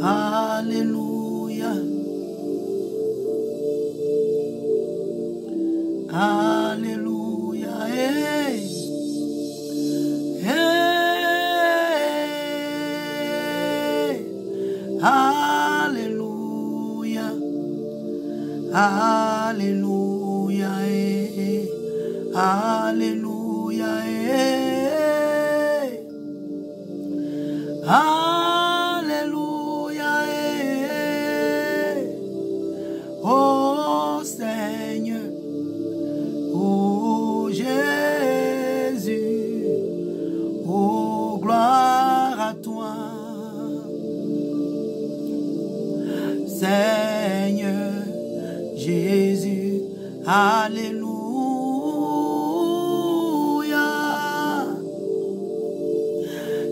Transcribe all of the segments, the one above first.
Alléluia. Alléluia. Hey. Hey. Alléluia. Alléluia. Hey. Alléluia. Hey. Alléluia. Hey. Oh Seigneur. Oh Jésus, oh gloire à toi, Seigneur Jésus, alléluia.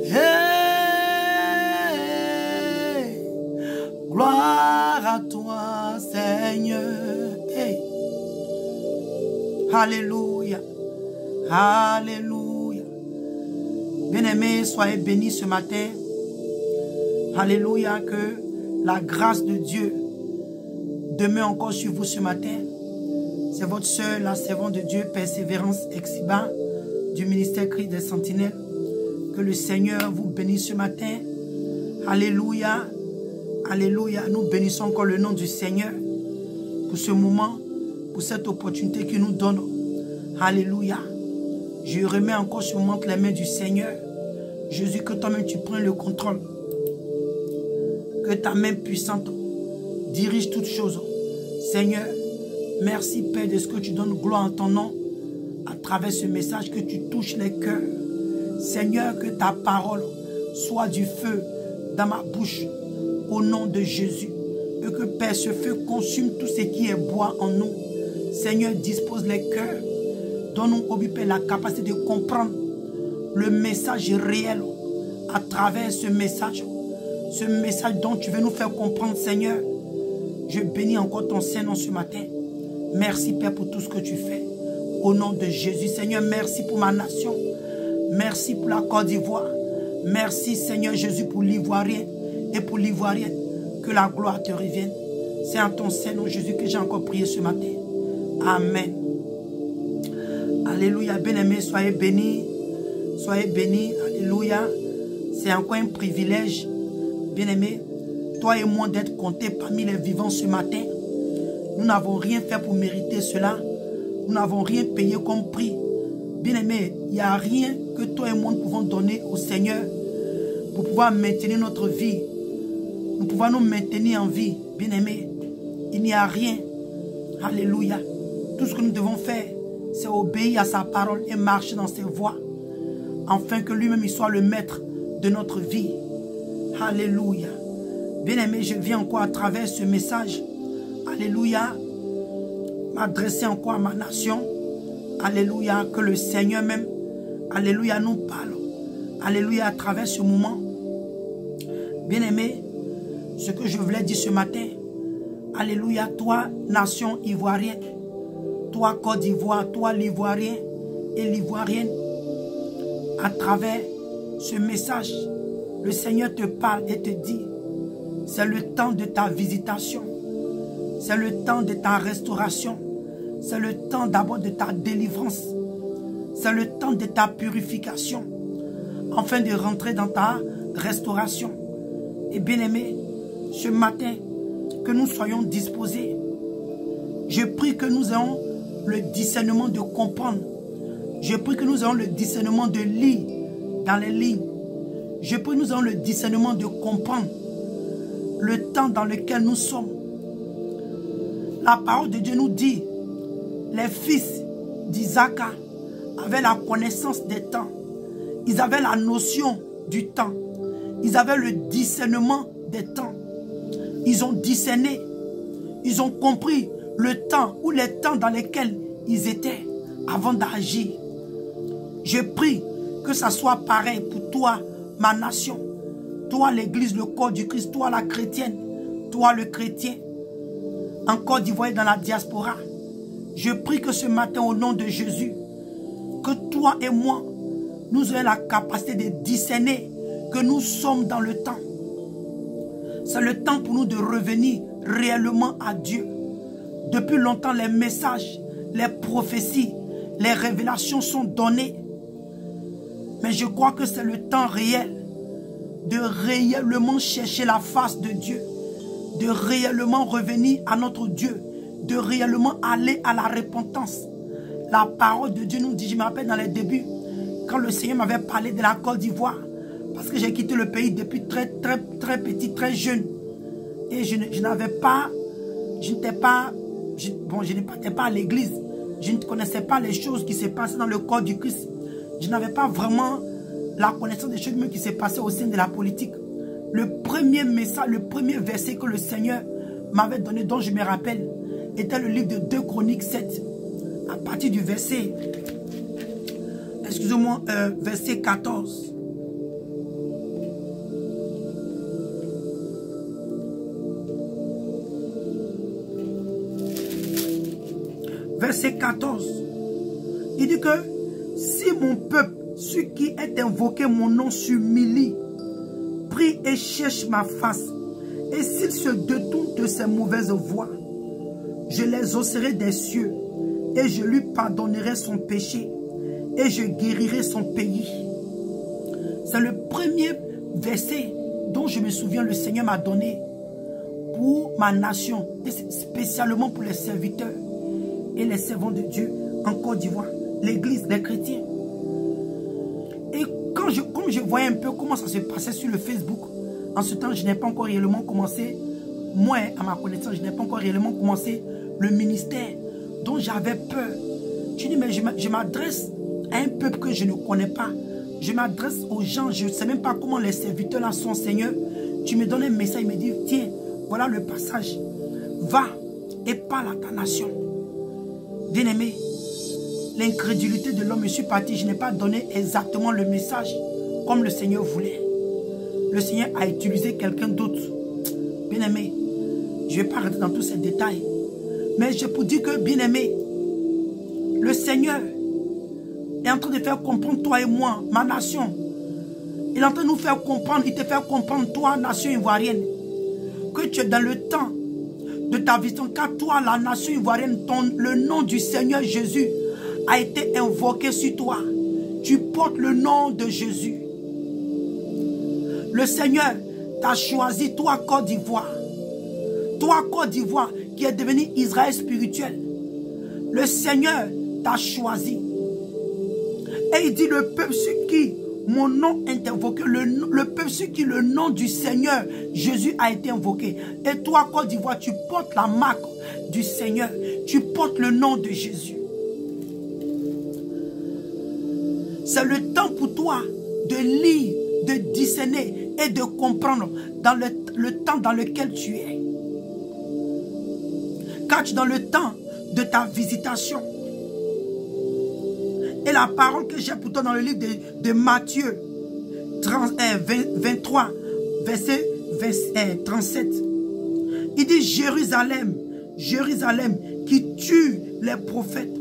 Hey, gloire à toi, Seigneur. Hey. Alléluia. Alléluia. Bien-aimés, soyez bénis ce matin. Alléluia. Que la grâce de Dieu demeure encore sur vous ce matin. C'est votre sœur, la servante de Dieu, Persévérance Exiba, du ministère Cri des Sentinelles. Que le Seigneur vous bénisse ce matin. Alléluia. Alléluia. Nous bénissons encore le nom du Seigneur pour ce moment, pour cette opportunité qu'il nous donne. Alléluia. Je remets encore sur moi les mains du Seigneur. Jésus, que toi-même tu prennes le contrôle. Que ta main puissante dirige toutes choses. Seigneur, merci Père de ce que tu donnes gloire en ton nom. À travers ce message, que tu touches les cœurs. Seigneur, que ta parole soit du feu dans ma bouche. Au nom de Jésus. Et que Père, ce feu consume tout ce qui est bois en nous. Seigneur, dispose les cœurs. Donne-nous, ô Père, la capacité de comprendre le message réel à travers ce message dont tu veux nous faire comprendre, Seigneur. Je bénis encore ton Saint-Nom ce matin. Merci, Père, pour tout ce que tu fais. Au nom de Jésus, Seigneur, merci pour ma nation. Merci pour la Côte d'Ivoire. Merci, Seigneur Jésus, pour l'Ivoirien et pour l'Ivoirienne. Que la gloire te revienne. C'est en ton Saint-Nom, Jésus, que j'ai encore prié ce matin. Amen. Alléluia. Bien-aimés, soyez bénis. Soyez bénis. Alléluia. C'est encore un privilège, bien-aimés, toi et moi, d'être comptés parmi les vivants ce matin. Nous n'avons rien fait pour mériter cela. Nous n'avons rien payé comme prix. Bien-aimés, il n'y a rien que toi et moi nous pouvons donner au Seigneur pour pouvoir maintenir notre vie. Nous pouvons nous maintenir en vie. Bien-aimés, il n'y a rien. Alléluia. Tout ce que nous devons faire, c'est obéir à sa parole et marcher dans ses voies, afin que lui-même il soit le maître de notre vie. Alléluia. Bien-aimé, je viens encore à travers ce message. Alléluia. M'adresser encore à ma nation. Alléluia. Que le Seigneur même, alléluia, nous parle. Alléluia, à travers ce moment. Bien-aimé, ce que je voulais dire ce matin. Alléluia, toi, nation ivoirienne. Toi, Côte d'Ivoire, toi, l'Ivoirien et l'Ivoirienne. À travers ce message, le Seigneur te parle et te dit, c'est le temps de ta visitation, c'est le temps de ta restauration, c'est le temps d'abord de ta délivrance, c'est le temps de ta purification, afin de rentrer dans ta restauration. Et bien aimé, ce matin, que nous soyons disposés. Je prie que nous ayons le discernement de comprendre. Je prie que nous ayons le discernement de lire dans les lignes. Je prie que nous ayons le discernement de comprendre le temps dans lequel nous sommes. La parole de Dieu nous dit, les fils d'Isaac avaient la connaissance des temps. Ils avaient la notion du temps. Ils avaient le discernement des temps. Ils ont discerné. Ils ont compris le temps ou les temps dans lesquels ils étaient avant d'agir. Je prie que ça soit pareil pour toi, ma nation. Toi, l'église, le corps du Christ. Toi, la chrétienne. Toi, le chrétien. En Côte d'Ivoire et dans la diaspora. Je prie que ce matin, au nom de Jésus, que toi et moi, nous ayons la capacité de discerner que nous sommes dans le temps. C'est le temps pour nous de revenir réellement à Dieu. Depuis longtemps, les messages, les prophéties, les révélations sont données. Mais je crois que c'est le temps réel de réellement chercher la face de Dieu, de réellement revenir à notre Dieu, de réellement aller à la repentance. La parole de Dieu nous dit, je me rappelle dans les débuts, quand le Seigneur m'avait parlé de la Côte d'Ivoire, parce que j'ai quitté le pays depuis très petit, très jeune. Et je n'étais pas à l'église. Je ne connaissais pas les choses qui se passaient dans le corps du Christ. Je n'avais pas vraiment la connaissance des choses même qui se passaient au sein de la politique. Le premier message, le premier verset que le Seigneur m'avait donné, dont je me rappelle, était le livre de 2 Chroniques 7. À partir du verset, excusez-moi, verset 14. Verset 14. Il dit que si mon peuple, ceux qui est invoqué mon nom, s'humilie, prie et cherche ma face, et s'il se détourne de ses mauvaises voies, je les osserai des cieux, et je lui pardonnerai son péché, et je guérirai son pays. C'est le premier verset dont je me souviens le Seigneur m'a donné pour ma nation, et spécialement pour les serviteurs et les servants de Dieu en Côte d'Ivoire, l'église, les chrétiens. Et comme je voyais un peu comment ça se passait sur le Facebook, en ce temps, je n'ai pas encore réellement commencé, moi, à ma connaissance, je n'ai pas encore réellement commencé le ministère dont j'avais peur. Tu dis, mais je m'adresse à un peuple que je ne connais pas. Je m'adresse aux gens, je ne sais même pas comment les serviteurs là sont, Seigneur. Tu me donnes un message, il me dit, tiens, voilà le passage. Va et parle à ta nation. Bien-aimé, l'incrédulité de l'homme, je suis parti, je n'ai pas donné exactement le message comme le Seigneur voulait. Le Seigneur a utilisé quelqu'un d'autre. Bien-aimé, je ne vais pas rentrer dans tous ces détails. Mais je peux dire que, bien-aimé, le Seigneur est en train de faire comprendre toi et moi, ma nation. Il est en train de nous faire comprendre, il te fait comprendre, toi, nation ivoirienne, que tu es dans le temps de ta vision, car toi, la nation ivoirienne, le nom du Seigneur Jésus a été invoqué sur toi. Tu portes le nom de Jésus. Le Seigneur t'a choisi, toi, Côte d'Ivoire. Toi, Côte d'Ivoire, qui est devenu Israël spirituel. Le Seigneur t'a choisi. Et il dit, le peuple sur qui mon nom est invoqué, le peuple sur qui le nom du Seigneur Jésus a été invoqué. Et toi, Côte d'Ivoire, tu portes la marque du Seigneur. Tu portes le nom de Jésus. C'est le temps pour toi de lire, de discerner et de comprendre dans le temps dans lequel tu es. Car tu es dans le temps de ta visitation. Et la parole que j'ai pour toi dans le livre de Matthieu 23, verset 37. Il dit, Jérusalem, Jérusalem, qui tue les prophètes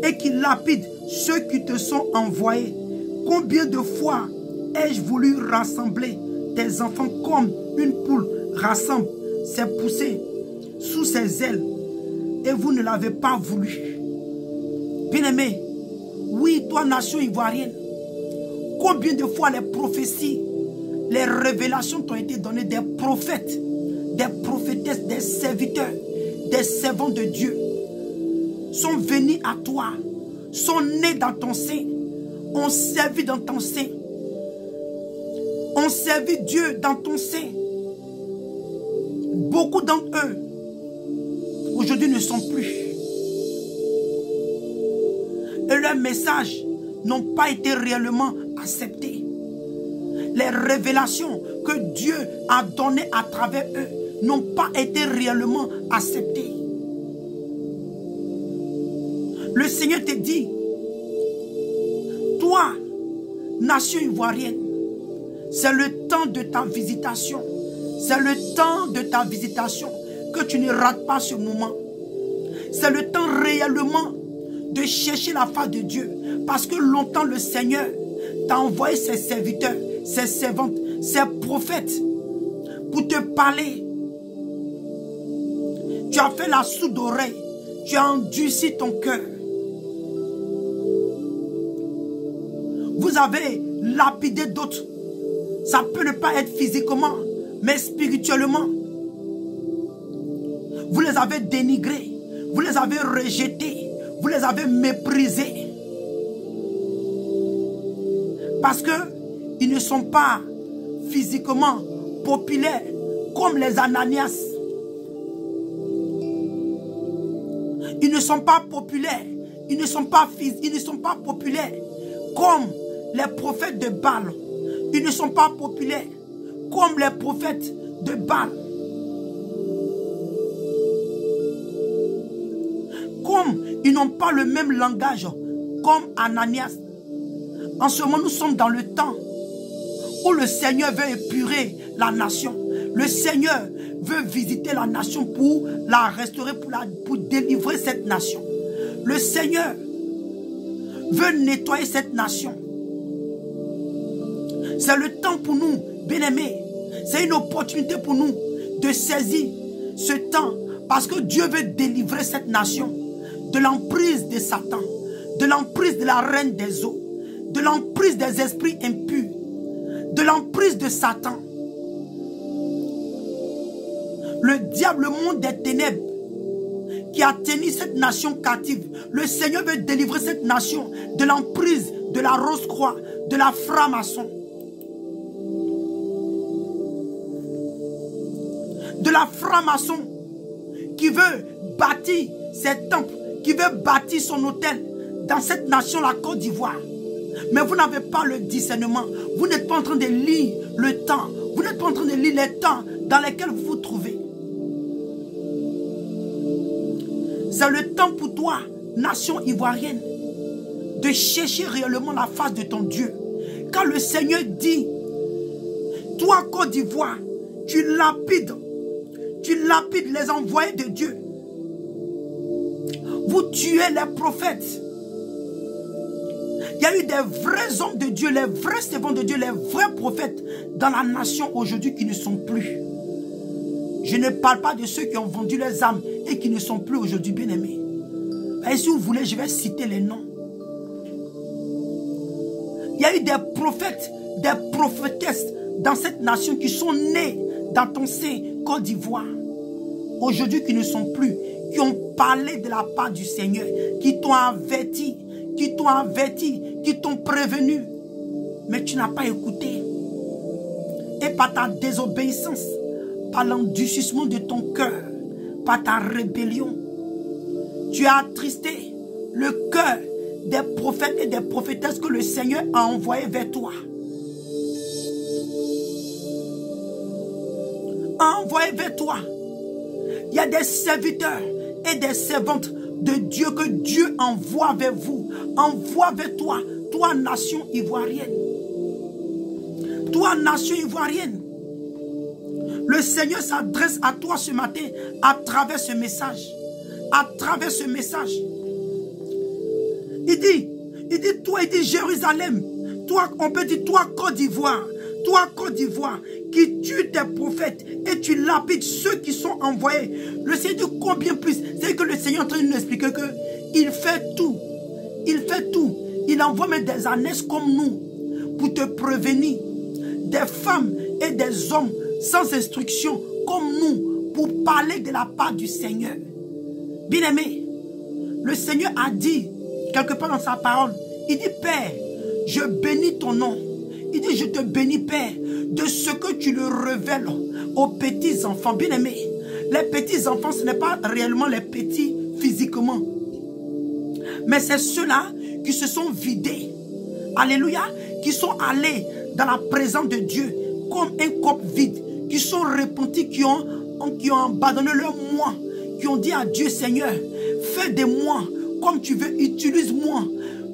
et qui lapide ceux qui te sont envoyés. Combien de fois ai-je voulu rassembler tes enfants comme une poule rassemble ses poussées sous ses ailes, et vous ne l'avez pas voulu. Bien-aimé, oui, toi, nation ivoirienne, combien de fois les prophéties, les révélations t'ont été données, des prophètes, des prophétesses, des serviteurs, des servants de Dieu sont venus à toi, sont nés dans ton sein, ont servi dans ton sein, ont servi Dieu dans ton sein. Beaucoup d'entre eux, aujourd'hui, ne sont plus. Et leurs messages n'ont pas été réellement acceptés. Les révélations que Dieu a données à travers eux n'ont pas été réellement acceptées. Le Seigneur te dit, toi, nation ivoirienne, c'est le temps de ta visitation. C'est le temps de ta visitation, que tu ne rates pas ce moment. C'est le temps réellement de chercher la face de Dieu. Parce que longtemps le Seigneur t'a envoyé ses serviteurs, ses servantes, ses prophètes pour te parler. Tu as fait la sourde oreille. Tu as endurci ton cœur. Vous avez lapidé d'autres. Ça peut ne pas être physiquement, mais spirituellement. Vous les avez dénigrés. Vous les avez rejetés. Vous les avez méprisés. Parce qu'ils ne sont pas physiquement populaires comme les Ananias. Ils ne sont pas populaires. Ils ne sont pas populaires comme les prophètes de Baal. Ils ne sont pas populaires comme les prophètes de Baal. Comme ils n'ont pas le même langage comme Ananias. En ce moment, nous sommes dans le temps où le Seigneur veut épurer la nation. Le Seigneur veut visiter la nation pour la restaurer, pour délivrer cette nation. Le Seigneur veut nettoyer cette nation. C'est le temps pour nous, bien-aimés. C'est une opportunité pour nous de saisir ce temps parce que Dieu veut délivrer cette nation de l'emprise de Satan, de l'emprise de la reine des eaux, de l'emprise des esprits impurs, de l'emprise de Satan. Le diable, le monde des ténèbres qui a tenu cette nation captive. Le Seigneur veut délivrer cette nation de l'emprise de la rose-croix, de la franc-maçon. De la franc-maçon qui veut bâtir ses temples, qui veut bâtir son hôtel dans cette nation, la Côte d'Ivoire. Mais vous n'avez pas le discernement. Vous n'êtes pas en train de lire le temps. Vous n'êtes pas en train de lire les temps dans lesquels vous vous trouvez. C'est le temps pour toi, nation ivoirienne, de chercher réellement la face de ton Dieu. Quand le Seigneur dit, toi Côte d'Ivoire, tu lapides les envoyés de Dieu. Vous tuez les prophètes. Il y a eu des vrais hommes de Dieu, les vrais servants de Dieu, les vrais prophètes dans la nation aujourd'hui qui ne sont plus. Je ne parle pas de ceux qui ont vendu les âmes et qui ne sont plus aujourd'hui bien-aimés. Et si vous voulez, je vais citer les noms. Il y a eu des prophètes, des prophétesses dans cette nation qui sont nés dans ton sein, Côte d'Ivoire. Aujourd'hui qui ne sont plus, qui ont parlé de la part du Seigneur, qui t'ont averti, qui t'ont prévenu. Mais tu n'as pas écouté. Et par ta désobéissance, par l'endurcissement de ton cœur, par ta rébellion, tu as attristé le cœur des prophètes et des prophétesses que le Seigneur a envoyés vers toi. A envoyé vers toi. Il y a des serviteurs et des servantes de Dieu que Dieu envoie vers vous, envoie vers toi, toi nation ivoirienne. Toi nation ivoirienne. Le Seigneur s'adresse à toi ce matin à travers ce message. À travers ce message. Il dit Jérusalem, toi, on peut dire toi Côte d'Ivoire, qui tue tes prophètes et tu lapides ceux qui sont envoyés. Le Seigneur dit combien plus. C'est que le Seigneur est en train de nous expliquer qu'il fait tout. Il fait tout. Il envoie même des ânesses comme nous pour te prévenir. Des femmes et des hommes sans instruction comme nous pour parler de la part du Seigneur. Bien-aimé, le Seigneur a dit quelque part dans sa parole, il dit Père, je bénis ton nom. Il dit je te bénis Père de ce que tu le révèles aux petits enfants. Bien-aimés, les petits enfants ce n'est pas réellement les petits physiquement, mais c'est ceux-là qui se sont vidés, alléluia, qui sont allés dans la présence de Dieu comme un cope vide, qui sont repentis, qui ont abandonné leur moi, qui ont dit à Dieu Seigneur, fais de moi comme tu veux, utilise-moi,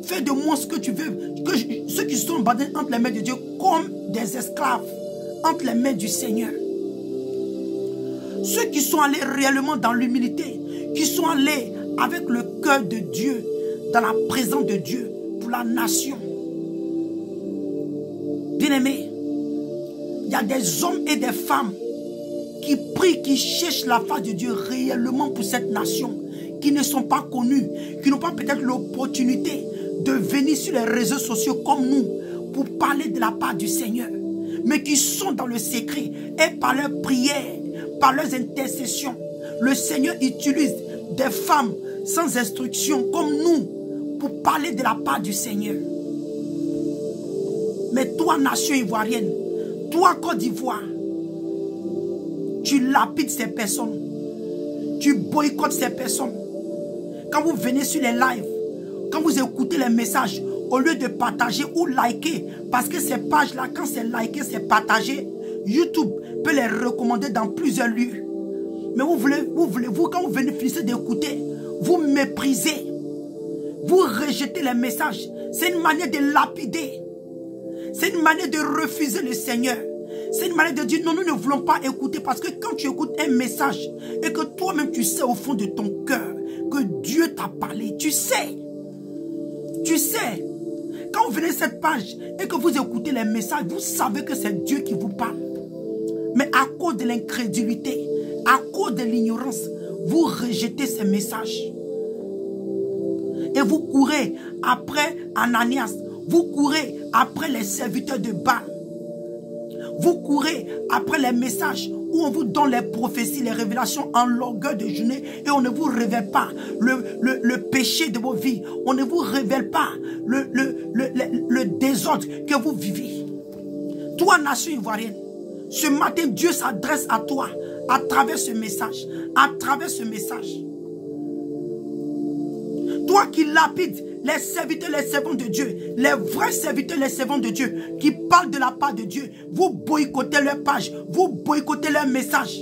fais de moi ce que tu veux, que ceux qui sont abandonnés entre les mains de Dieu comme des esclaves entre les mains du Seigneur. Ceux qui sont allés réellement dans l'humilité, qui sont allés avec le cœur de Dieu, dans la présence de Dieu, pour la nation. Bien-aimés, il y a des hommes et des femmes qui prient, qui cherchent la face de Dieu réellement pour cette nation, qui ne sont pas connus, qui n'ont pas peut-être l'opportunité de venir sur les réseaux sociaux comme nous pour parler de la part du Seigneur, mais qui sont dans le secret et par leurs prières, par leurs intercessions, le Seigneur utilise des femmes sans instruction comme nous pour parler de la part du Seigneur. Mais toi, nation ivoirienne, toi, Côte d'Ivoire, tu lapides ces personnes, tu boycottes ces personnes. Quand vous venez sur les lives, quand vous écoutez les messages, au lieu de partager ou liker, parce que ces pages-là, quand c'est liké, c'est partagé, YouTube peut les recommander dans plusieurs lieux. Mais vous, quand vous venez finissez d'écouter, vous méprisez, vous rejetez les messages. C'est une manière de lapider. C'est une manière de refuser le Seigneur. C'est une manière de dire non, nous ne voulons pas écouter, parce que quand tu écoutes un message et que toi-même tu sais au fond de ton cœur que Dieu t'a parlé, tu sais. Quand vous venez sur cette page et que vous écoutez les messages, vous savez que c'est Dieu qui vous parle. Mais à cause de l'incrédulité, à cause de l'ignorance, vous rejetez ces messages. Et vous courez après Ananias. Vous courez après les serviteurs de Baal. Vous courez après les messages où on vous donne les prophéties, les révélations en longueur de journée et on ne vous révèle pas le péché de vos vies. On ne vous révèle pas le désordre que vous vivez. Toi, nation ivoirienne, ce matin, Dieu s'adresse à toi à travers ce message. À travers ce message. Toi qui lapides les serviteurs, les servants de Dieu, les vrais serviteurs, les servants de Dieu, qui parlent de la part de Dieu, vous boycottez leur page, vous boycottez leur message.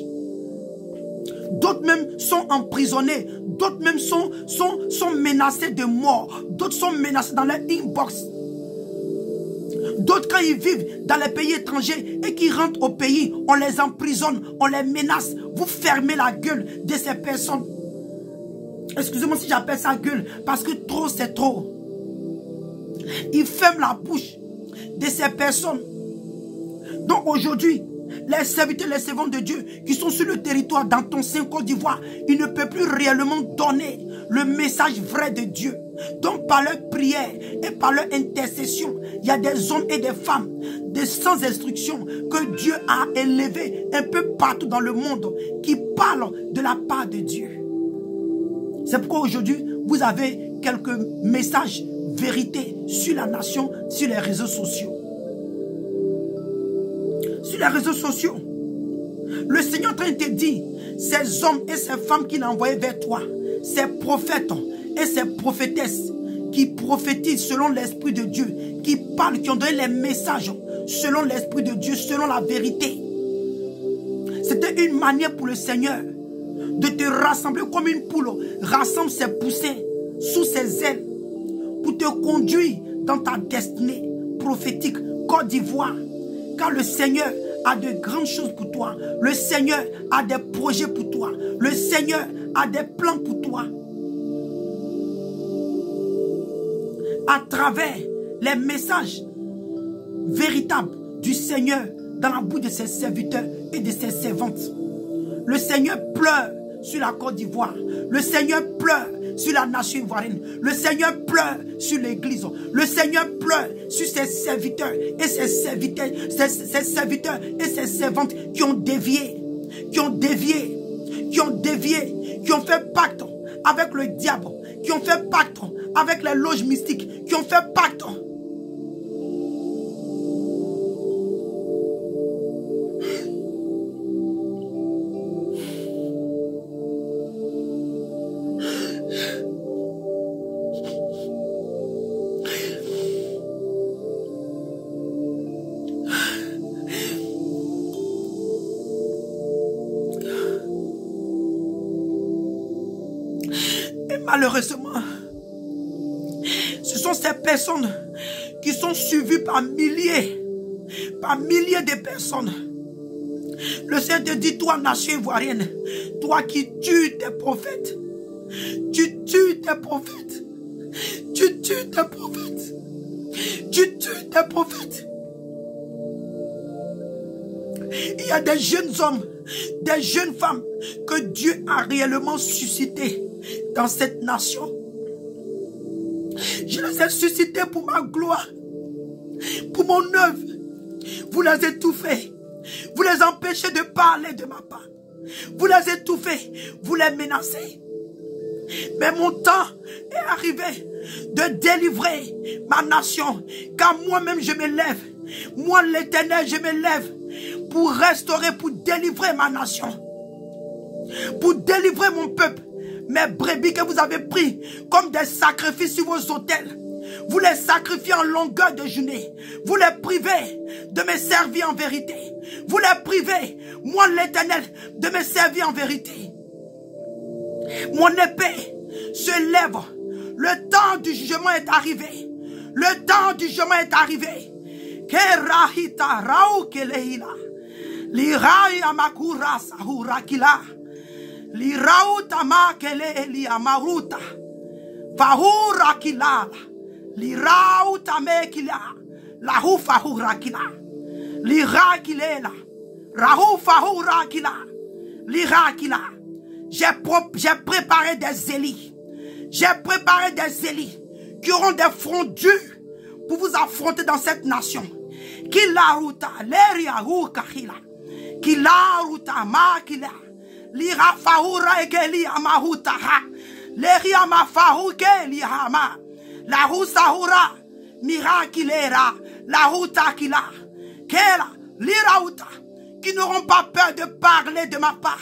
D'autres même sont emprisonnés, d'autres même sont menacés de mort, d'autres sont menacés dans leur inbox. D'autres, quand ils vivent dans les pays étrangers et qu'ils rentrent au pays, on les emprisonne, on les menace. Vous fermez la gueule de ces personnes. Excusez-moi si j'appelle ça gueule, parce que trop c'est trop. Ils ferment la bouche de ces personnes. Donc aujourd'hui, les serviteurs, les servants de Dieu qui sont sur le territoire dans ton sein Côte d'Ivoire, ils ne peuvent plus réellement donner le message vrai de Dieu. Donc par leur prière et par leur intercession, il y a des hommes et des femmes sans instruction que Dieu a élevés un peu partout dans le monde qui parlent de la part de Dieu. C'est pourquoi aujourd'hui, vous avez quelques messages vérités sur la nation, sur les réseaux sociaux. Sur les réseaux sociaux, le Seigneur est en train de te dire, ces hommes et ces femmes qu'il a envoyés vers toi, ces prophètes et ces prophétesses qui prophétisent selon l'Esprit de Dieu, qui parlent, qui ont donné les messages selon l'Esprit de Dieu, selon la vérité. C'était une manière pour le Seigneur de te rassembler comme une poule rassemble ses poussins sous ses ailes pour te conduire dans ta destinée prophétique Côte d'Ivoire. Car le Seigneur a de grandes choses pour toi. Le Seigneur a des projets pour toi. Le Seigneur a des plans pour toi. À travers les messages véritables du Seigneur dans la bouche de ses serviteurs et de ses servantes. Le Seigneur pleure sur la Côte d'Ivoire. Le Seigneur pleure sur la nation ivoirienne. Le Seigneur pleure sur l'église. Le Seigneur pleure sur ses serviteurs et ses serviteurs, ses serviteurs et ses servantes qui ont dévié, qui ont fait pacte avec le diable, qui ont fait pacte avec les loges mystiques, qui ont fait pacte. Malheureusement, ce sont ces personnes qui sont suivies par milliers de personnes. Le Seigneur te dit, toi, nation ivoirienne, toi qui tues tes prophètes, tu tues tes prophètes, tu tues tes prophètes, tu tues tes prophètes. Il y a des jeunes hommes des jeunes femmes que Dieu a réellement suscitées dans cette nation. Je les ai suscitées pour ma gloire, pour mon œuvre. Vous les étouffez, vous les empêchez de parler de ma part. Vous les étouffez, vous les menacez. Mais mon temps est arrivé de délivrer ma nation, car moi-même je me lève. Moi l'Éternel, je me lève pour restaurer, pour délivrer ma nation, pour délivrer mon peuple. Mes brebis que vous avez pris comme des sacrifices sur vos autels, vous les sacrifiez en longueur de journée. Vous les privez de me servir en vérité. Vous les privez, moi l'Éternel, de me servir en vérité. Mon épée se lève. Le temps du jugement est arrivé. Le temps du jugement est arrivé. Kerahita rau keleila. Lirai amakura sahurakila. Lirauta makele li amaruta. Fahurakila. Lirauta mekila. Lahu fahurakila. Lirakila. Rahu fahurakila. Lirakila. J'ai préparé des élis. J'ai préparé des élis qui auront des fronts durs pour vous affronter dans cette nation. Kilaruta, leriahu kahila. Kilaruta makila. Lira faura ekeli amahuta ha. Leria mafahu keli hama. La husahura mirakilera. La hutakila. Kela lirauta. Qui n'auront pas peur de parler de ma part.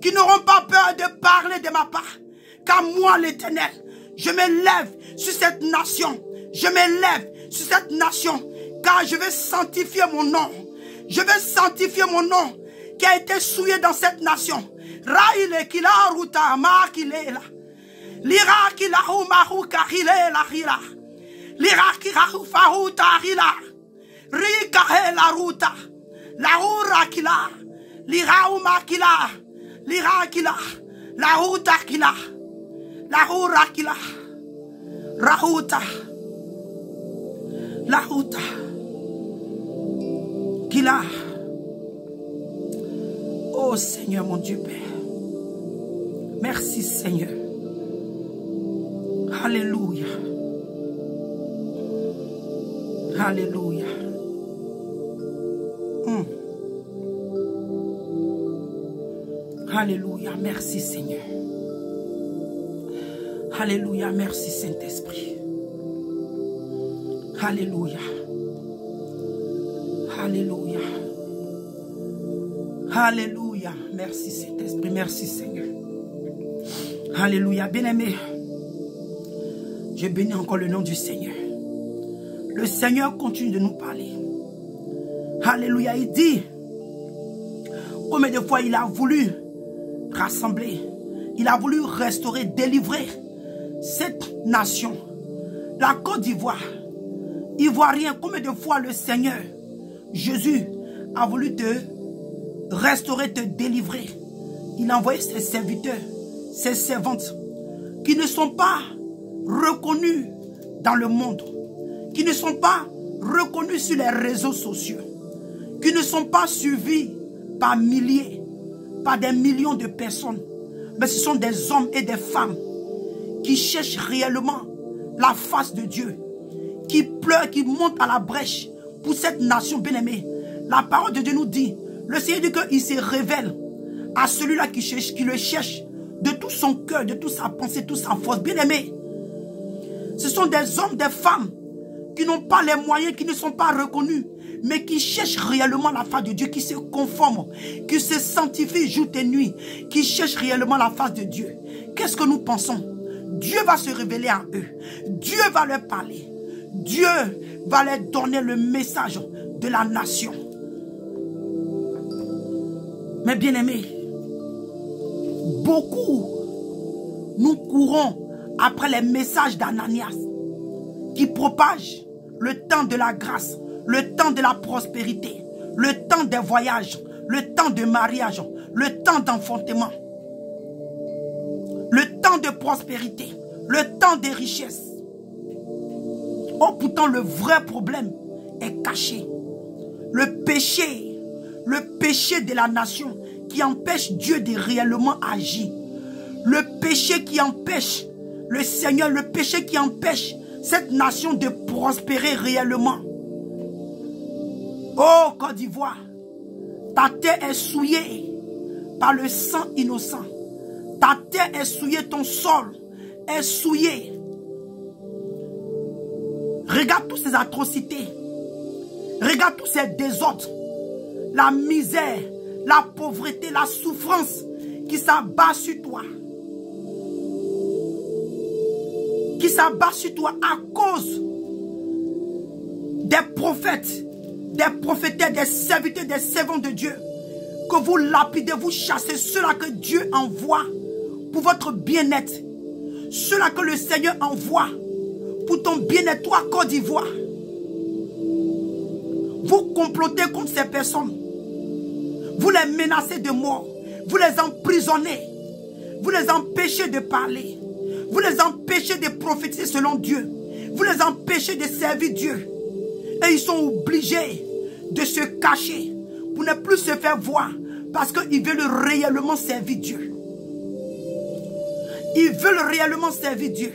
Qui n'auront pas peur de parler de ma part. Car moi l'Éternel, je me lève sur cette nation. Je me lève sur cette nation. Car je vais sanctifier mon nom. Je vais sanctifier mon nom qui a été souillé dans cette nation. Raile kila ruta ma kilela. Lira kila humahu kahilela hila. Lira kila fahuta hila. Rika hela ruta. La hura kila. Lira huma kila. Lira kila. La huta kila. La hura kila. Rahuta. La huta. Kila. Oh Seigneur mon Dieu Père. Merci Seigneur. Alléluia. Alléluia. Alléluia. Merci Seigneur. Alléluia. Merci Saint-Esprit. Alléluia. Alléluia. Alléluia. Merci Saint-Esprit. Merci Seigneur. Alléluia. Bien-aimé, je bénis encore le nom du Seigneur. Le Seigneur continue de nous parler. Alléluia. Il dit combien de fois il a voulu rassembler, il a voulu restaurer, délivrer cette nation. La Côte d'Ivoire, Ivoirien, combien de fois le Seigneur Jésus a voulu te restaurer, te délivrer. Il a envoyé ses serviteurs, ses servantes, qui ne sont pas reconnus dans le monde, qui ne sont pas reconnus sur les réseaux sociaux, qui ne sont pas suivis par milliers, par des millions de personnes, mais ce sont des hommes et des femmes qui cherchent réellement la face de Dieu, qui pleurent, qui montent à la brèche pour cette nation bien-aimée. La parole de Dieu nous dit, le Seigneur dit qu'il se révèle à celui-là qui le cherche de tout son cœur, de toute sa pensée, de toute sa force. Bien-aimé, ce sont des hommes, des femmes qui n'ont pas les moyens, qui ne sont pas reconnus, mais qui cherchent réellement la face de Dieu, qui se conforment, qui se sanctifient jour et nuit, qui cherchent réellement la face de Dieu. Qu'est-ce que nous pensons? Dieu va se révéler à eux. Dieu va leur parler. Dieu va leur donner le message de la nation. Mais bien aimés, beaucoup, nous courons après les messages d'Ananias qui propagent le temps de la grâce, le temps de la prospérité, le temps des voyages, le temps de mariage, le temps d'enfantement, le temps de prospérité, le temps des richesses. Oh, pourtant le vrai problème est caché. Le péché de la nation qui empêche Dieu de réellement agir. Le péché qui empêche le Seigneur, le péché qui empêche cette nation de prospérer réellement. Oh Côte d'Ivoire, ta terre est souillée par le sang innocent. Ta terre est souillée, ton sol est souillé. Regarde toutes ces atrocités. Regarde tous ces désordres. La misère, la pauvreté, la souffrance qui s'abat sur toi. Qui s'abat sur toi à cause des prophètes, des prophétesses, des serviteurs, des servants de Dieu. Que vous lapidez, vous chassez ceux-là que Dieu envoie pour votre bien-être. Ceux-là que le Seigneur envoie pour ton bien-être, toi, Côte d'Ivoire. Vous complotez contre ces personnes. Vous les menacez de mort. Vous les emprisonnez. Vous les empêchez de parler. Vous les empêchez de prophétiser selon Dieu. Vous les empêchez de servir Dieu. Et ils sont obligés de se cacher pour ne plus se faire voir parce qu'ils veulent réellement servir Dieu. Ils veulent réellement servir Dieu.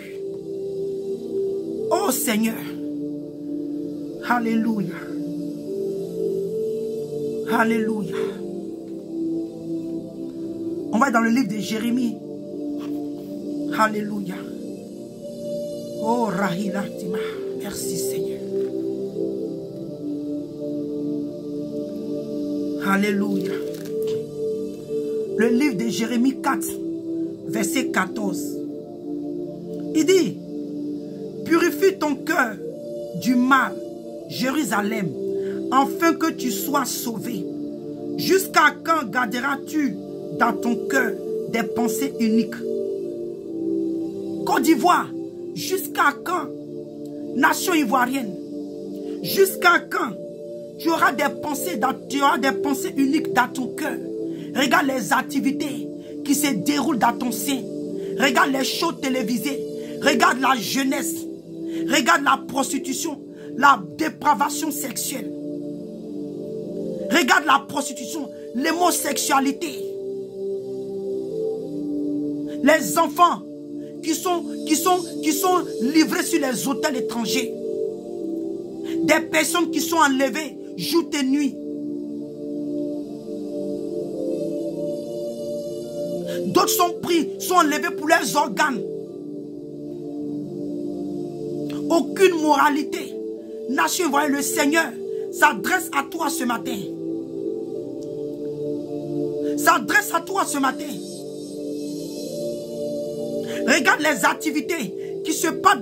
Oh Seigneur. Alléluia. Alléluia. On va dans le livre de Jérémie. Alléluia. Oh Rahila Tima. Merci Seigneur. Alléluia. Le livre de Jérémie 4, verset 14. Il dit, purifie ton cœur du mal, Jérusalem, afin que tu sois sauvé. Jusqu'à quand garderas-tu dans ton cœur des pensées uniques? Côte d'Ivoire, jusqu'à quand? Nation ivoirienne, jusqu'à quand tu auras des pensées uniques dans ton cœur? Regarde les activités qui se déroulent dans ton sein. Regarde les shows télévisés. Regarde la jeunesse. Regarde la prostitution, la dépravation sexuelle. Regarde la prostitution, l'homosexualité. Les enfants qui sont livrés sur les hôtels étrangers. Des personnes qui sont enlevées jour et nuit. D'autres sont enlevés pour leurs organes. Aucune moralité. Nation, voyez, le Seigneur s'adresse à toi ce matin. S'adresse à toi ce matin. Regarde les activités qui se passent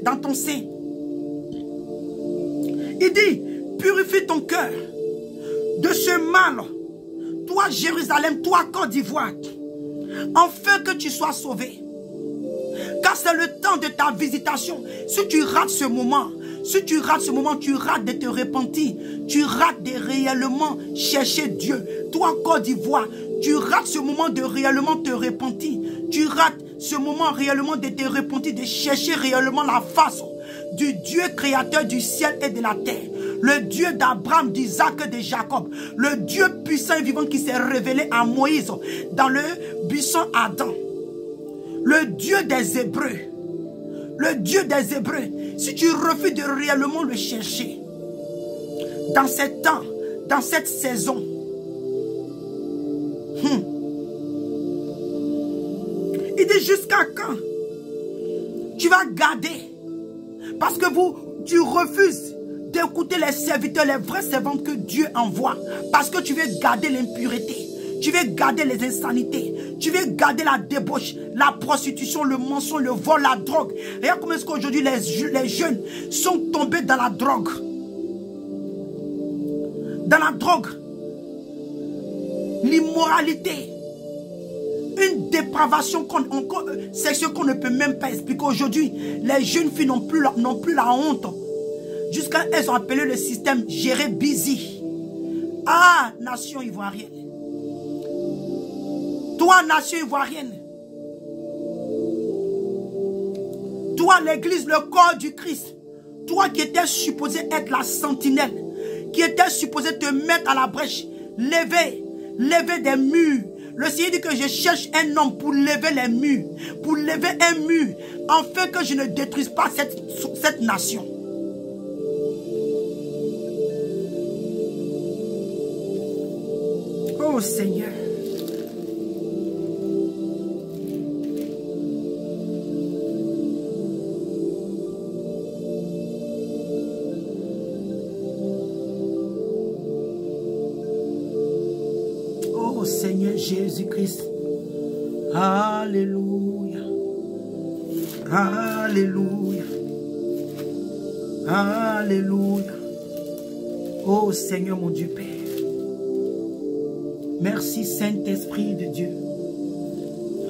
dans ton sein. Il dit, purifie ton cœur de ce mal. Toi, Jérusalem, toi, Côte d'Ivoire, afin que tu sois sauvé. Car c'est le temps de ta visitation. Si tu rates ce moment, tu rates de te repentir. Tu rates de réellement chercher Dieu. Toi, Côte d'Ivoire, tu rates ce moment de réellement te repentir. Tu rates ce moment réellement de te repentir, de chercher réellement la face du Dieu créateur du ciel et de la terre. Le Dieu d'Abraham, d'Isaac et de Jacob. Le Dieu puissant et vivant qui s'est révélé à Moïse dans le buisson Adam. Le Dieu des Hébreux. Le Dieu des Hébreux. Si tu refuses de réellement le chercher, dans ce temps, dans cette saison, il dit jusqu'à quand tu vas garder? Parce que tu refuses d'écouter les serviteurs, les vrais servants que Dieu envoie. Parce que tu veux garder l'impureté. Tu veux garder les insanités. Tu veux garder la débauche, la prostitution, le mensonge, le vol, la drogue. Regarde comment est-ce qu'aujourd'hui les jeunes sont tombés dans la drogue. Dans la drogue. L'immoralité. Une dépravation sexuelle qu'on ne peut même pas expliquer. Aujourd'hui, les jeunes filles n'ont plus la honte. Jusqu'à elles ont appelé le système géré busy. Ah, nation ivoirienne. Toi, nation ivoirienne. Toi, l'église, le corps du Christ. Toi qui étais supposé être la sentinelle. Qui étais supposé te mettre à la brèche. Lever lever des murs. Le Seigneur dit que je cherche un homme pour lever les murs, pour lever un mur, afin que je ne détruise pas cette nation. Oh Seigneur. Oh Seigneur Jésus-Christ. Alléluia. Alléluia. Alléluia. Oh Seigneur mon Dieu Père. Merci Saint-Esprit de Dieu.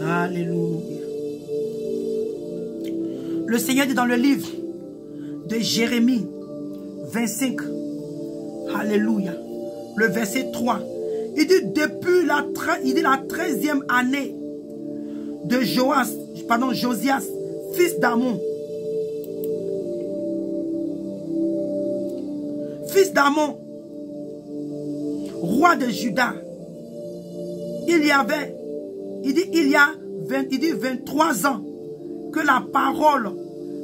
Alléluia. Le Seigneur dit dans le livre de Jérémie 25. Alléluia. Le verset 3. Il dit depuis la 13e année de Josias, fils d'Amon. Fils d'Amon, roi de Juda. Il y a 23 ans que la parole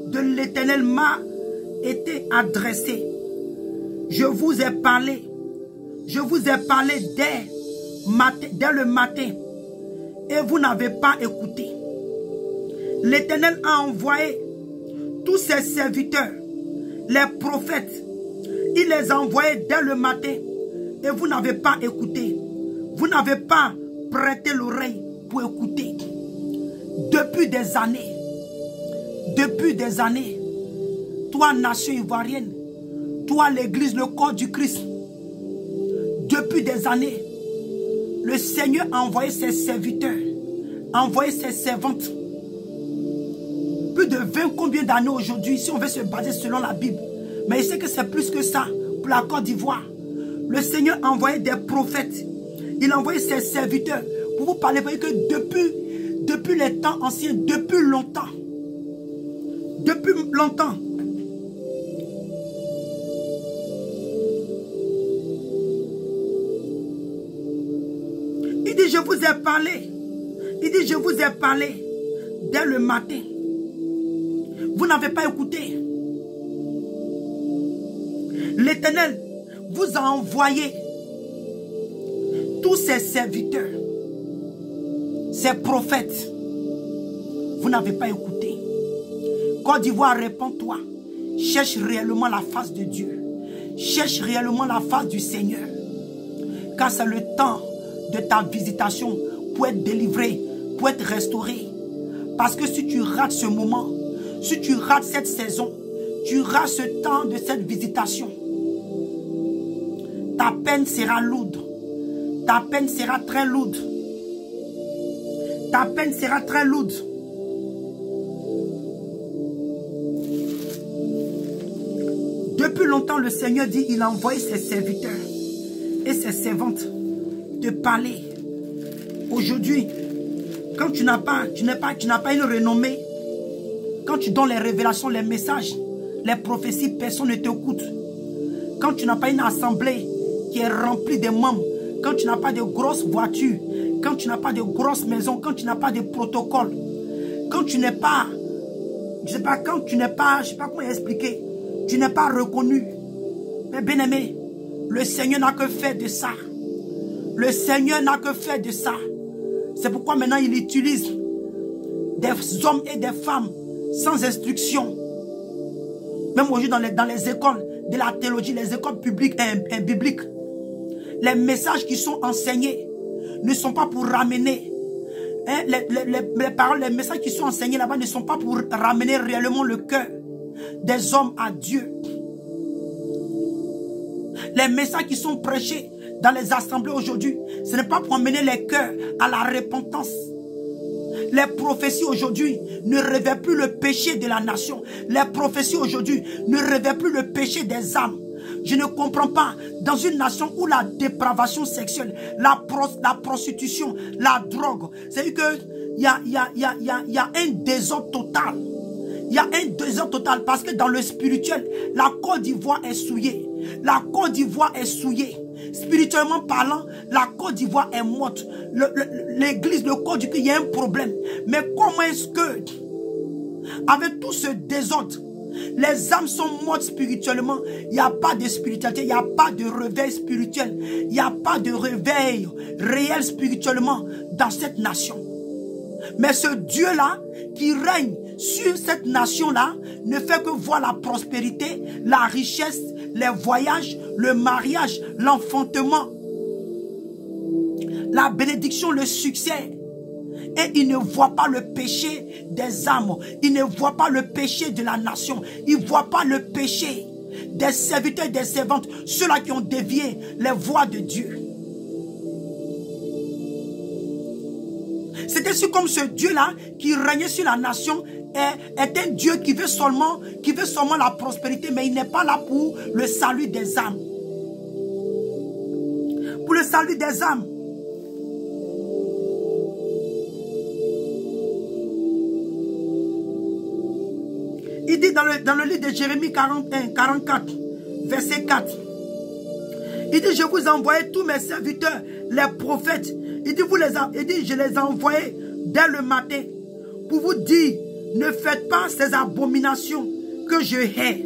de l'Éternel m'a été adressée. Je vous ai parlé dès le matin et vous n'avez pas écouté. L'Éternel a envoyé tous ses serviteurs, les prophètes. Il les a envoyés dès le matin et vous n'avez pas écouté. Vous n'avez pas prêté l'oreille pour écouter. Depuis des années, toi nation ivoirienne, toi l'église, le corps du Christ, depuis des années, le Seigneur a envoyé ses serviteurs, a envoyé ses servantes. Plus de 20 combien d'années aujourd'hui, si on veut se baser selon la Bible. Mais il sait que c'est plus que ça pour la Côte d'Ivoire. Le Seigneur a envoyé des prophètes. Il a envoyé ses serviteurs pour vous parler. Parce que depuis les temps anciens, depuis longtemps, il dit, je vous ai parlé. Il dit, je vous ai parlé dès le matin. Vous n'avez pas écouté. L'Éternel vous a envoyé tous ses serviteurs, ses prophètes. Vous n'avez pas écouté. Côte d'Ivoire, réponds-toi. Cherche réellement la face de Dieu. Cherche réellement la face du Seigneur. Car c'est le temps de ta visitation pour être délivré, pour être restauré. Parce que si tu rates ce moment, si tu rates cette saison, tu rates ce temps de cette visitation, ta peine sera lourde. Ta peine sera très lourde. Ta peine sera très lourde. Depuis longtemps, le Seigneur dit, il a envoyé ses serviteurs et ses servantes te parler. Aujourd'hui, quand tu n'as pas une renommée, quand tu donnes les révélations, les messages, les prophéties, personne ne t'écoute. Quand tu n'as pas une assemblée qui est remplie de membres, quand tu n'as pas de grosses voitures, quand tu n'as pas de grosses maisons, quand tu n'as pas de protocole, quand tu n'es pas, je sais pas comment expliquer, tu n'es pas reconnu. Mais bien aimé, le Seigneur n'a que fait de ça. Le Seigneur n'a que fait de ça. C'est pourquoi maintenant il utilise des hommes et des femmes sans instruction. Même aujourd'hui dans les écoles de la théologie, les écoles publiques et bibliques, les messages qui sont enseignés ne sont pas pour ramener, les paroles, les messages qui sont enseignés là-bas ne sont pas pour ramener réellement le cœur des hommes à Dieu. Les messages qui sont prêchés dans les assemblées aujourd'hui, ce n'est pas pour amener les cœurs à la repentance. Les prophéties aujourd'hui ne révèlent plus le péché de la nation. Les prophéties aujourd'hui ne révèlent plus le péché des âmes. Je ne comprends pas, dans une nation où la dépravation sexuelle, la prostitution, la drogue, c'est-à-dire qu'il y a un désordre total. Il y a un désordre total parce que dans le spirituel, la Côte d'Ivoire est souillée. La Côte d'Ivoire est souillée. Spirituellement parlant, la Côte d'Ivoire est morte. L'église, le corps du Christ, il y a un problème. Mais comment est-ce que, avec tout ce désordre, les âmes sont mortes spirituellement? Il n'y a pas de spiritualité, il n'y a pas de réveil spirituel. Il n'y a pas de réveil réel spirituellement dans cette nation. Mais ce Dieu-là qui règne sur cette nation-là ne fait que voir la prospérité, la richesse, les voyages, le mariage, l'enfantement, la bénédiction, le succès. Et il ne voit pas le péché des âmes. Il ne voit pas le péché de la nation. Il ne voit pas le péché des serviteurs et des servantes. Ceux-là qui ont dévié les voies de Dieu. C'est ainsi comme ce Dieu-là qui régnait sur la nation est un Dieu qui veut seulement la prospérité, mais il n'est pas là pour le salut des âmes. Pour le salut des âmes. Il dit dans le livre de Jérémie 44, verset 4. Il dit, je vous envoie tous mes serviteurs, les prophètes. Il dit, je les ai envoyés dès le matin pour vous dire, ne faites pas ces abominations que je hais.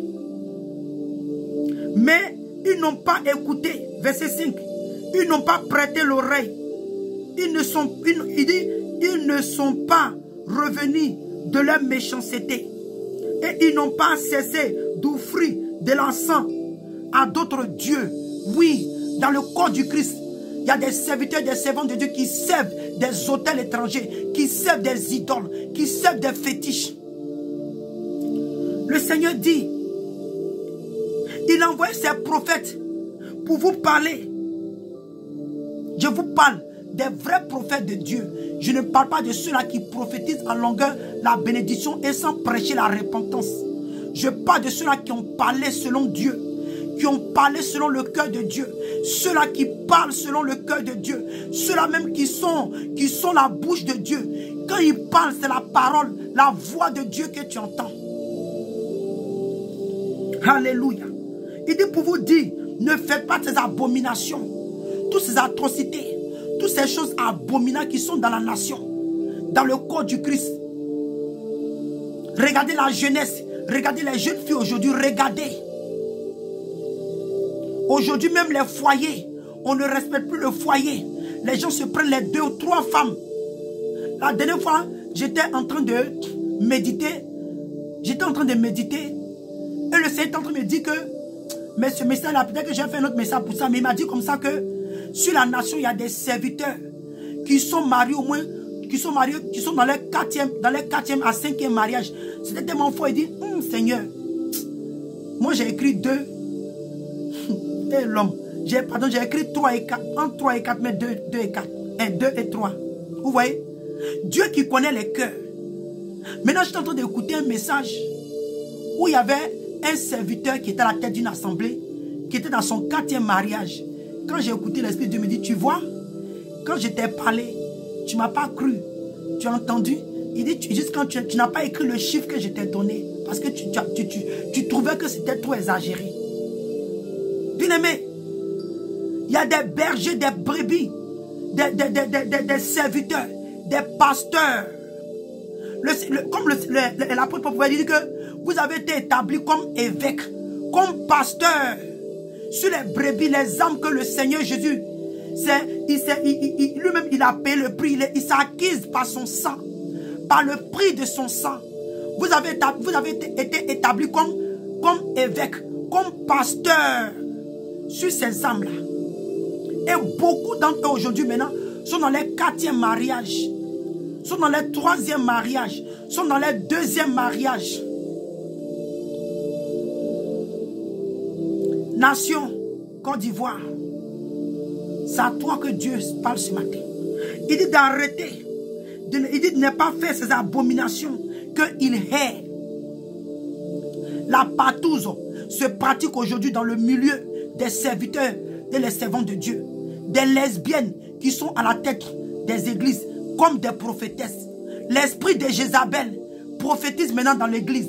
Mais ils n'ont pas écouté. Verset 5. Ils n'ont pas prêté l'oreille. Ils ne sont pas revenus de leur méchanceté. Et ils n'ont pas cessé d'offrir de l'encens à d'autres dieux. Oui, dans le corps du Christ, il y a des serviteurs et des servants de Dieu qui servent des autels étrangers, qui servent des idoles, qui servent des fétiches. Le Seigneur dit, il envoie ses prophètes pour vous parler. Je vous parle des vrais prophètes de Dieu. Je ne parle pas de ceux-là qui prophétisent en longueur la bénédiction et sans prêcher la repentance. Je parle de ceux-là qui ont parlé selon Dieu, qui ont parlé selon le cœur de Dieu. Ceux-là qui parlent selon le cœur de Dieu. Ceux-là même qui sont la bouche de Dieu. Quand ils parlent, c'est la parole, la voix de Dieu que tu entends. Alléluia. Il dit pour vous dire, ne faites pas ces abominations, toutes ces atrocités, toutes ces choses abominables qui sont dans la nation, dans le corps du Christ. Regardez la jeunesse, regardez les jeunes filles aujourd'hui, regardez. Aujourd'hui même les foyers, on ne respecte plus le foyer. Les gens se prennent les 2 ou 3 femmes. La dernière fois, j'étais en train de méditer. J'étais en train de méditer. Et le Seigneur est en train de me dire que, mais ce message-là, peut-être que j'ai fait un autre message pour ça, mais il m'a dit comme ça que sur la nation, il y a des serviteurs qui sont mariés au moins, qui sont dans leur 4e à 5e mariage. C'était tellement fort, il dit, Seigneur, moi j'ai écrit 2. Et l'homme, j'ai écrit 3 et 4, entre 3 et 4, mais 2 et 4, et 2 et 3. Vous voyez? Dieu qui connaît les cœurs. Maintenant, je suis en train d'écouter un message où il y avait un serviteur qui était à la tête d'une assemblée, qui était dans son 4e mariage. Quand j'ai écouté, l'Esprit de Dieu me dit, tu vois, quand je t'ai parlé, tu ne m'as pas cru. Tu as entendu? Il dit, juste quand tu n'as pas écrit le chiffre que je t'ai donné, parce que tu trouvais que c'était trop exagéré. Bien-aimé, il y a des bergers, des brebis, des serviteurs, des pasteurs. Comme l'apôtre pouvait dire que vous avez été établis comme évêques, comme pasteurs, sur les brebis, les âmes que le Seigneur Jésus, lui-même il a payé le prix, il s'est acquis par son sang, par le prix de son sang. Vous avez été établis comme évêques, comme pasteurs sur ces âmes-là. Et beaucoup d'entre eux aujourd'hui maintenant sont dans les 4e mariage, sont dans les 3e mariage, sont dans les 2e mariage. Nation Côte d'Ivoire, c'est à toi que Dieu parle ce matin. Il dit d'arrêter, il dit de ne pas faire ces abominations qu'il hait. La patouze se pratique aujourd'hui dans le milieu des serviteurs et les servants de Dieu. Des lesbiennes qui sont à la tête des églises comme des prophétesses. L'esprit de Jézabel prophétise maintenant dans l'église.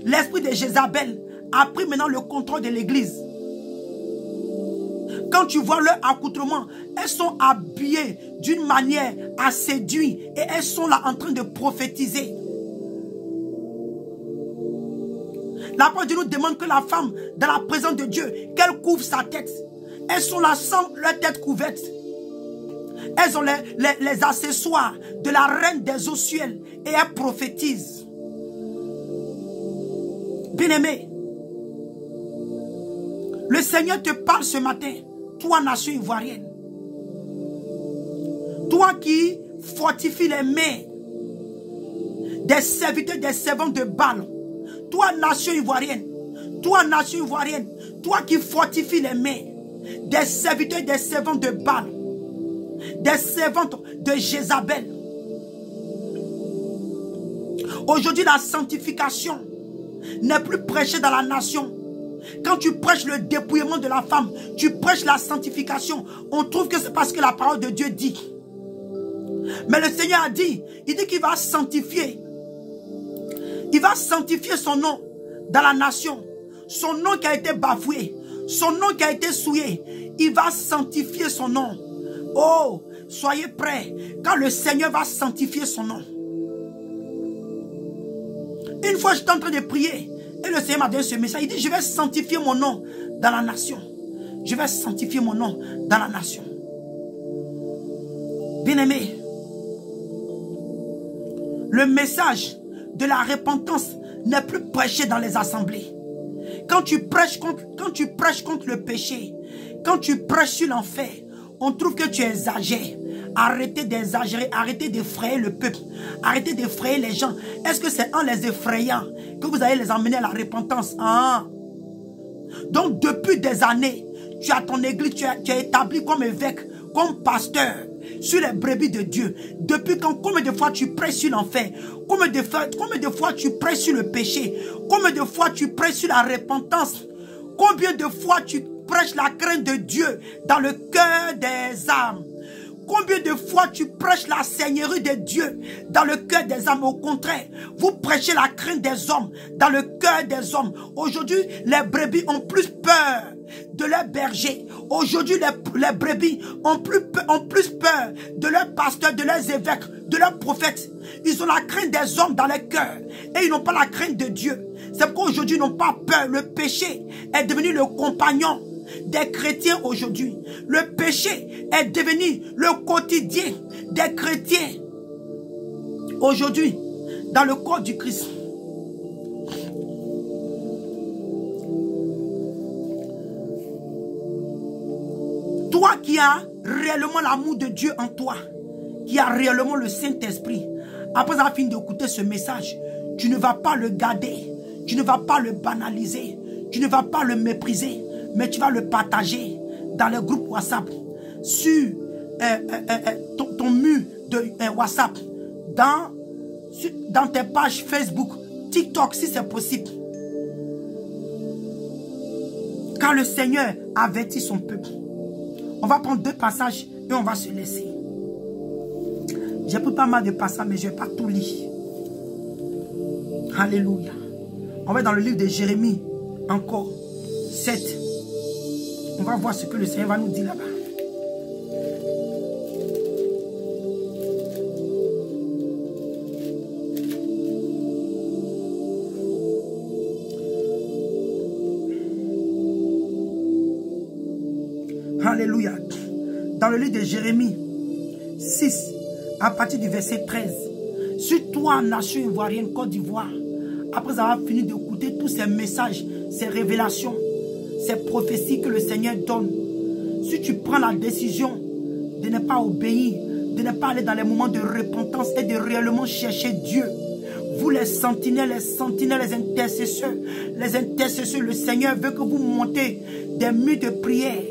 L'esprit de Jézabel a pris maintenant le contrôle de l'église. Quand tu vois leur accoutrement, elles sont habillées d'une manière à séduire et elles sont là en train de prophétiser. La parole de Dieu nous demande que la femme, dans la présence de Dieu, qu'elle couvre sa tête. Elles sont là sans leur tête couverte. Elles ont les accessoires de la reine des ossuels et elles prophétisent. Bien-aimé, le Seigneur te parle ce matin, toi nation ivoirienne. Toi qui fortifie les mains des serviteurs, des servantes de Baal. Toi nation ivoirienne, toi qui fortifie les mains des serviteurs, des servantes de Baal, des servantes de Jézabel. Aujourd'hui, la sanctification n'est plus prêchée dans la nation. Quand tu prêches le dépouillement de la femme, tu prêches la sanctification. On trouve que c'est parce que la parole de Dieu dit. Mais le Seigneur a dit, il dit qu'il va sanctifier. Il va sanctifier son nom dans la nation. Son nom qui a été bafoué, son nom qui a été souillé. Il va sanctifier son nom. Oh, soyez prêts quand le Seigneur va sanctifier son nom. Une fois, j'étais en train de prier et le Seigneur m'a donné ce message. Il dit, je vais sanctifier mon nom dans la nation. Je vais sanctifier mon nom dans la nation. Bien-aimé, le message de la repentance n'est plus prêché dans les assemblées. Quand tu prêches contre le péché, quand tu prêches sur l'enfer, on trouve que tu exagères. Arrêtez d'exagérer, arrêtez d'effrayer le peuple, arrêtez d'effrayer les gens. Est-ce que c'est en les effrayant que vous allez les emmener à la repentance? Donc depuis des années, tu as ton église, tu es établi comme évêque, comme pasteur sur les brebis de Dieu. Depuis quand, combien de fois tu prêches sur l'enfer? Combien de fois tu prêches sur le péché? Combien de fois tu prêches sur la repentance? Combien de fois tu prêches la crainte de Dieu dans le cœur des âmes? Combien de fois tu prêches la seigneurie de Dieu dans le cœur des âmes? Au contraire, vous prêchez la crainte des hommes dans le cœur des hommes. Aujourd'hui, les brebis ont plus peur de leurs bergers. Aujourd'hui, les brebis ont plus peur de leurs pasteurs, de leurs évêques, de leurs prophètes. Ils ont la crainte des hommes dans leur cœur et ils n'ont pas la crainte de Dieu. C'est pourquoi aujourd'hui, ils n'ont pas peur. Le péché est devenu le compagnon des chrétiens aujourd'hui. Le péché est devenu le quotidien des chrétiens aujourd'hui dans le corps du Christ. Toi qui as réellement l'amour de Dieu en toi, qui as réellement le Saint-Esprit, après avoir fini d'écouter ce message, tu ne vas pas le garder, tu ne vas pas le banaliser, tu ne vas pas le mépriser, mais tu vas le partager dans les groupes WhatsApp, sur ton mur de WhatsApp, dans tes pages Facebook, TikTok si c'est possible. Car le Seigneur avertit son peuple. On va prendre 2 passages et on va se laisser. J'ai pris pas mal de passages, mais je ne vais pas tout lire. Alléluia. On va dans le livre de Jérémie, encore 7. On va voir ce que le Seigneur va nous dire là-bas. Alléluia. Dans le livre de Jérémie 6, à partir du verset 13. Sur toi, nation ivoirienne, Côte d'Ivoire, après avoir fini d'écouter tous ces messages, ces révélations, ces prophéties que le Seigneur donne, si tu prends la décision de ne pas obéir, de ne pas aller dans les moments de repentance et de réellement chercher Dieu, vous les sentinelles, les intercesseurs, le Seigneur veut que vous montez des murs de prière.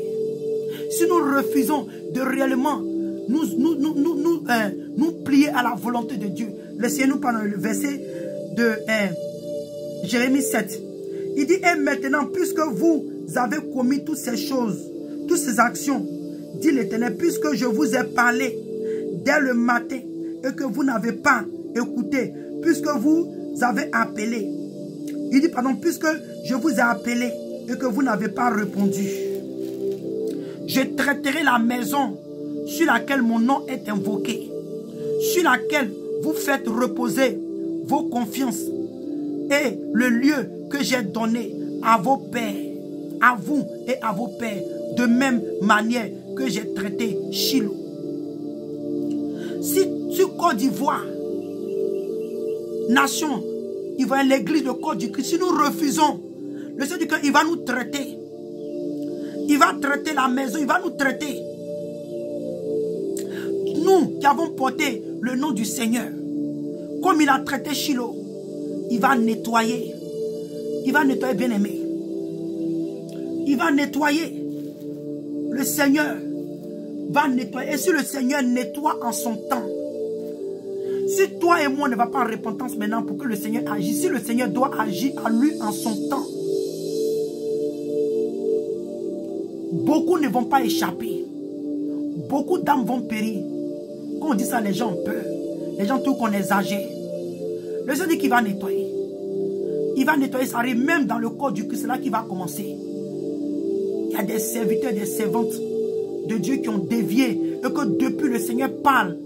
Si nous refusons de réellement nous plier à la volonté de Dieu, le Seigneur nous parle dans le verset de Jérémie 7. Il dit, et maintenant, puisque vous avez commis toutes ces choses, toutes ces actions, dit l'Éternel, puisque je vous ai parlé dès le matin et que vous n'avez pas écouté, puisque vous avez appelé. Il dit, pardon, puisque je vous ai appelé et que vous n'avez pas répondu. je traiterai la maison sur laquelle mon nom est invoqué, sur laquelle vous faites reposer vos confiances, et le lieu que j'ai donné à vos pères, à vous et à vos pères, de même manière que j'ai traité Shiloh. Si sur Côte d'Ivoire, nation ivoirienne, l'église de Côte d'Ivoire, si nous refusons, le Seigneur dit qu'il va nous traiter. Il va traiter la maison, il va nous traiter. Nous qui avons porté le nom du Seigneur, comme il a traité Shiloh, il va nettoyer. Il va nettoyer, bien-aimé. Il va nettoyer. Le Seigneur va nettoyer. Et si le Seigneur nettoie en son temps, si toi et moi ne va pas en repentance maintenant pour que le Seigneur agisse, si le Seigneur doit agir à lui en son temps, beaucoup ne vont pas échapper. Beaucoup d'âmes vont périr. Quand on dit ça, les gens ont peur. Les gens trouvent qu'on exagère. Le Seigneur dit qu'il va nettoyer. Il va nettoyer, ça arrive même dans le corps du Christ, c'est là qu'il va commencer. Il y a des serviteurs, des servantes de Dieu qui ont dévié et que depuis le Seigneur parle.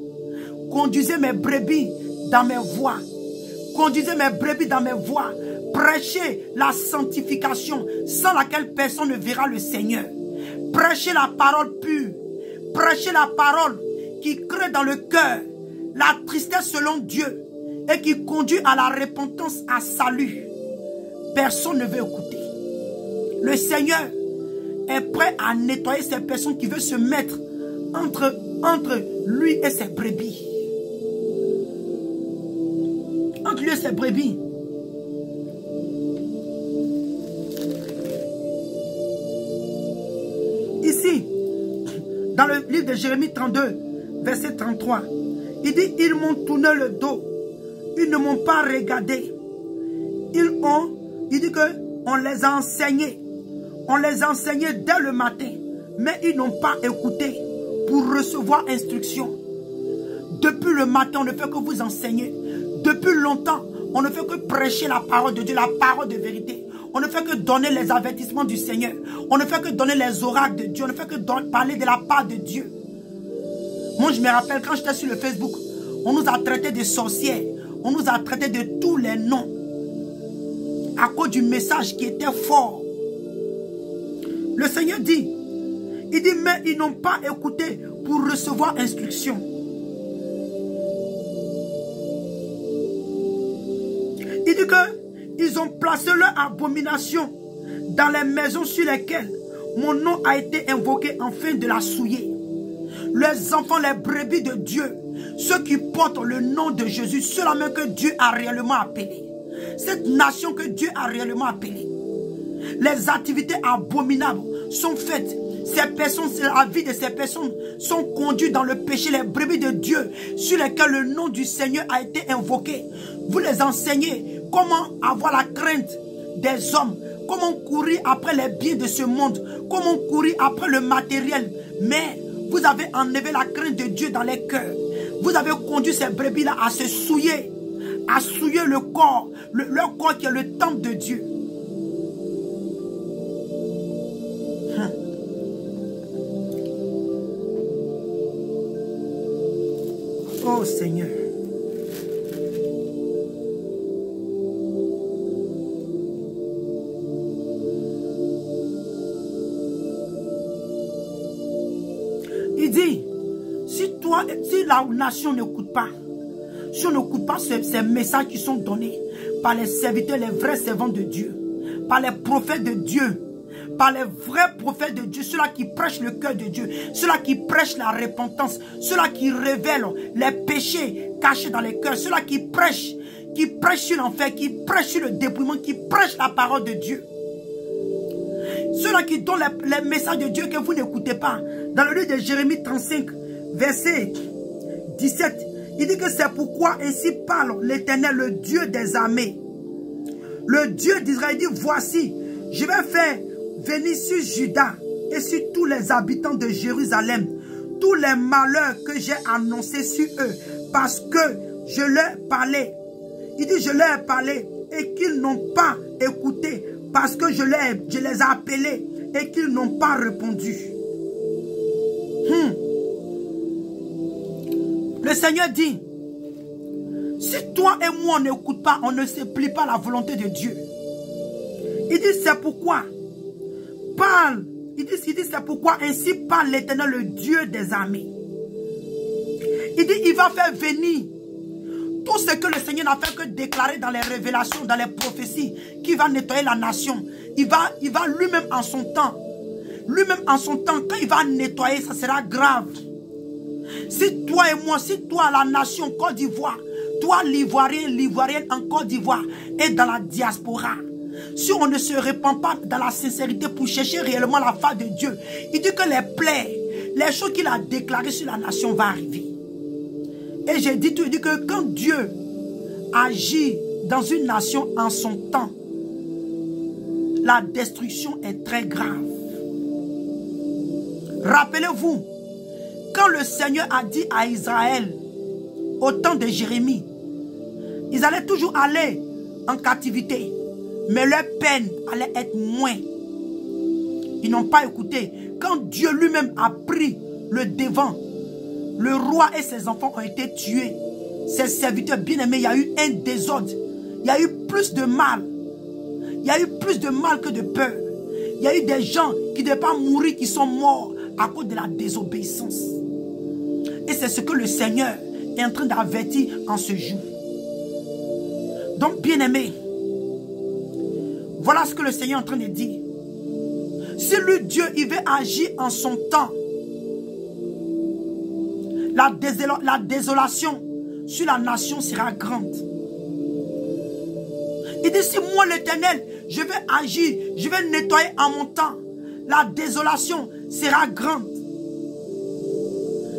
Conduisez mes brebis dans mes voies. Conduisez mes brebis dans mes voies. Prêchez la sanctification sans laquelle personne ne verra le Seigneur. Prêchez la parole pure. Prêchez la parole qui crée dans le cœur la tristesse selon Dieu et qui conduit à la repentance, à salut. Personne ne veut écouter. Le Seigneur est prêt à nettoyer ces personnes qui veulent se mettre entre lui et ses brebis. Entre lui et ses brebis. Ici, dans le livre de Jérémie 32, verset 33, il dit, ils m'ont tourné le dos, ils ne m'ont pas regardé. Il dit qu'on les a enseignés. On les a enseignés dès le matin. Mais ils n'ont pas écouté pour recevoir instruction. Depuis le matin, on ne fait que vous enseigner. Depuis longtemps, on ne fait que prêcher la parole de Dieu, la parole de vérité. On ne fait que donner les avertissements du Seigneur. On ne fait que donner les oracles de Dieu. On ne fait que parler de la part de Dieu. Moi, je me rappelle, quand j'étais sur le Facebook, on nous a traités de sorcières. On nous a traités de tous les noms. À cause du message qui était fort. Le Seigneur dit, il dit, mais ils n'ont pas écouté pour recevoir instruction. Il dit que ils ont placé leur abomination dans les maisons sur lesquelles mon nom a été invoqué afin de la souiller. Les enfants, les brebis de Dieu, ceux qui portent le nom de Jésus, ceux-là même que Dieu a réellement appelés. Cette nation que Dieu a réellement appelée. Les activités abominables sont faites. Ces personnes, la vie de ces personnes sont conduites dans le péché. Les brebis de Dieu sur lesquelles le nom du Seigneur a été invoqué. Vous les enseignez comment avoir la crainte des hommes. Comment courir après les biens de ce monde. Comment courir après le matériel. Mais vous avez enlevé la crainte de Dieu dans les cœurs. Vous avez conduit ces brebis-là à se souiller. À souiller le corps. Leur corps qui est le temple de Dieu. Oh Seigneur. Il dit, si la nation n'écoute pas, si on n'écoute pas ces messages qui sont donnés par les serviteurs, les vrais servants de Dieu, par les prophètes de Dieu, par les vrais prophètes de Dieu, ceux-là qui prêchent le cœur de Dieu, ceux-là qui prêchent la repentance, ceux-là qui révèlent les péchés cachés dans les cœurs, ceux-là qui prêchent sur l'enfer, qui prêchent sur le dépouillement, qui prêchent la parole de Dieu. Ceux-là qui donnent les messages de Dieu que vous n'écoutez pas. Dans le livre de Jérémie 35, verset 17, il dit que c'est pourquoi ainsi parle l'Éternel, le Dieu des armées. Le Dieu d'Israël dit, voici, je vais faire venir sur Juda et sur tous les habitants de Jérusalem tous les malheurs que j'ai annoncés sur eux parce que je leur parlais. Il dit, je leur ai parlé et qu'ils n'ont pas écouté parce que je les ai appelés et qu'ils n'ont pas répondu. Le Seigneur dit, si toi et moi on n'écoute pas, on ne se plie pas à la volonté de Dieu. Il dit, c'est pourquoi, parle, il dit c'est pourquoi ainsi parle l'Éternel, le Dieu des armées. Il dit, il va faire venir tout ce que le Seigneur n'a fait que déclarer dans les révélations, dans les prophéties, qui va nettoyer la nation. Il va lui-même en son temps, quand il va nettoyer, ça sera grave. Si toi et moi, si toi la nation Côte d'Ivoire, toi l'Ivoirienne en Côte d'Ivoire et dans la diaspora, si on ne se répand pas dans la sincérité pour chercher réellement la face de Dieu, il dit que les plaies, les choses qu'il a déclarées sur la nation vont arriver. Et j'ai dit tout, il dit que quand Dieu agit dans une nation en son temps, la destruction est très grave. Rappelez-vous, quand le Seigneur a dit à Israël, au temps de Jérémie, ils allaient toujours aller en captivité, mais leur peine allait être moins. Ils n'ont pas écouté. Quand Dieu lui-même a pris le devant, le roi et ses enfants ont été tués. Ses serviteurs bien-aimés, il y a eu un désordre. Il y a eu plus de mal. Il y a eu plus de mal que de peur. Il y a eu des gens qui ne devaient pas mourir, qui sont morts à cause de la désobéissance. Et c'est ce que le Seigneur est en train d'avertir en ce jour. Donc, bien-aimés, voilà ce que le Seigneur est en train de dire. Si lui, Dieu, il veut agir en son temps, la désolation sur la nation sera grande. Il dit, si moi l'Éternel, je vais agir, je vais nettoyer en mon temps, la désolation sera grande.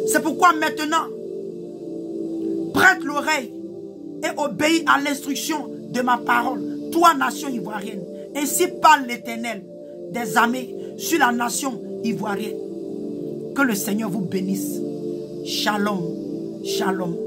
C'est pourquoi maintenant, prête l'oreille et obéis à l'instruction de ma parole, toi nation ivoirienne. Ainsi parle l'Éternel des armées sur la nation ivoirienne. Que le Seigneur vous bénisse. Shalom, shalom.